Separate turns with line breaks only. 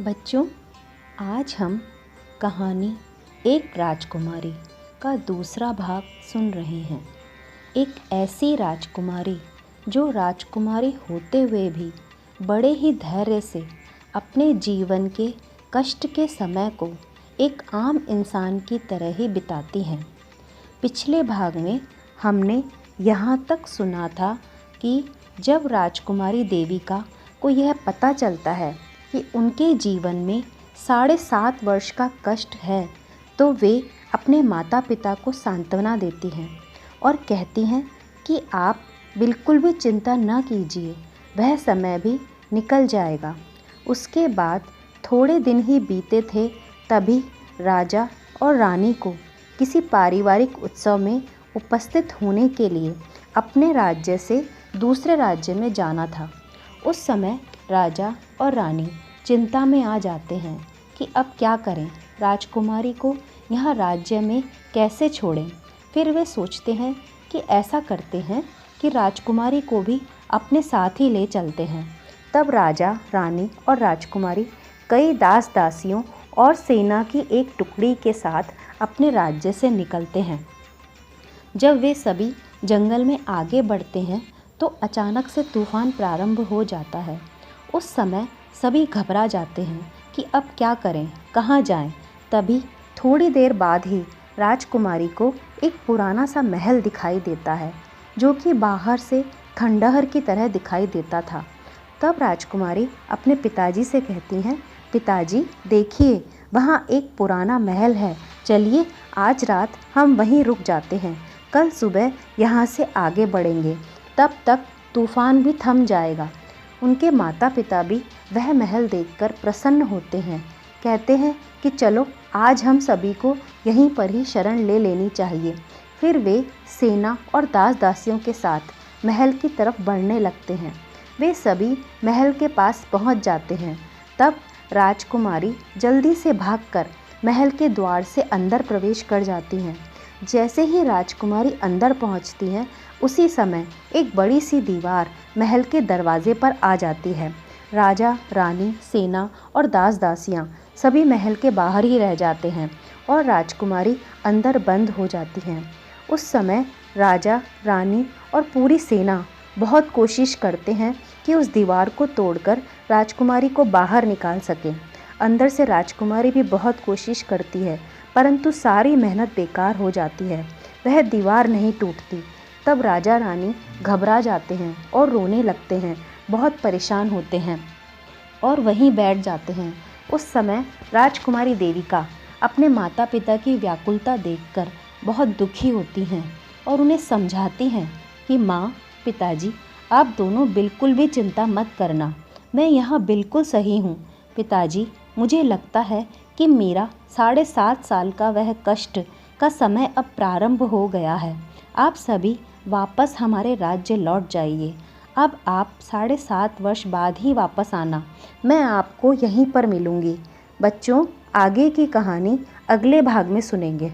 बच्चों, आज हम कहानी एक राजकुमारी का दूसरा भाग सुन रहे हैं। एक ऐसी राजकुमारी जो राजकुमारी होते हुए भी बड़े ही धैर्य से अपने जीवन के कष्ट के समय को एक आम इंसान की तरह ही बिताती हैं। पिछले भाग में हमने यहाँ तक सुना था कि जब राजकुमारी देविका को यह पता चलता है कि उनके जीवन में 7.5 वर्ष का कष्ट है, तो वे अपने माता पिता को सांत्वना देती हैं और कहती हैं कि आप बिल्कुल भी चिंता न कीजिए, वह समय भी निकल जाएगा। उसके बाद थोड़े दिन ही बीते थे, तभी राजा और रानी को किसी पारिवारिक उत्सव में उपस्थित होने के लिए अपने राज्य से दूसरे राज्य में जाना था। उस समय राजा और रानी चिंता में आ जाते हैं कि अब क्या करें, राजकुमारी को यहाँ राज्य में कैसे छोड़ें। फिर वे सोचते हैं कि ऐसा करते हैं कि राजकुमारी को भी अपने साथ ही ले चलते हैं। तब राजा, रानी और राजकुमारी कई दास दासियों और सेना की एक टुकड़ी के साथ अपने राज्य से निकलते हैं। जब वे सभी जंगल में आगे बढ़ते हैं तो अचानक से तूफान प्रारंभ हो जाता है। उस समय सभी घबरा जाते हैं कि अब क्या करें, कहाँ जाएं। तभी थोड़ी देर बाद ही राजकुमारी को एक पुराना सा महल दिखाई देता है, जो कि बाहर से खंडहर की तरह दिखाई देता था। तब राजकुमारी अपने पिताजी से कहती हैं, पिताजी देखिए, वहाँ एक पुराना महल है, चलिए आज रात हम वहीं रुक जाते हैं, कल सुबह यहाँ से आगे बढ़ेंगे, तब तक तूफान भी थम जाएगा। उनके माता पिता भी वह महल देखकर प्रसन्न होते हैं, कहते हैं कि चलो आज हम सभी को यहीं पर ही शरण ले लेनी चाहिए। फिर वे सेना और दास दासियों के साथ महल की तरफ बढ़ने लगते हैं। वे सभी महल के पास पहुंच जाते हैं। तब राजकुमारी जल्दी से भागकर महल के द्वार से अंदर प्रवेश कर जाती हैं। जैसे ही राजकुमारी अंदर पहुंचती हैं, उसी समय एक बड़ी सी दीवार महल के दरवाजे पर आ जाती है। राजा, रानी, सेना और दास दासियां सभी महल के बाहर ही रह जाते हैं और राजकुमारी अंदर बंद हो जाती हैं। उस समय राजा, रानी और पूरी सेना बहुत कोशिश करते हैं कि उस दीवार को तोड़कर राजकुमारी को बाहर निकाल सकें। अंदर से राजकुमारी भी बहुत कोशिश करती है, परंतु सारी मेहनत बेकार हो जाती है, वह दीवार नहीं टूटती। तब राजा रानी घबरा जाते हैं और रोने लगते हैं, बहुत परेशान होते हैं और वहीं बैठ जाते हैं। उस समय राजकुमारी देविका अपने माता पिता की व्याकुलता देखकर बहुत दुखी होती हैं और उन्हें समझाती हैं कि माँ, पिताजी, आप दोनों बिल्कुल भी चिंता मत करना, मैं यहाँ बिल्कुल सही हूँ। पिताजी, मुझे लगता है कि मेरा 7.5 साल का वह कष्ट का समय अब प्रारंभ हो गया है। आप सभी वापस हमारे राज्य लौट जाइए। अब आप 7.5 वर्ष बाद ही वापस आना, मैं आपको यहीं पर मिलूँगी। बच्चों, आगे की कहानी अगले भाग में सुनेंगे।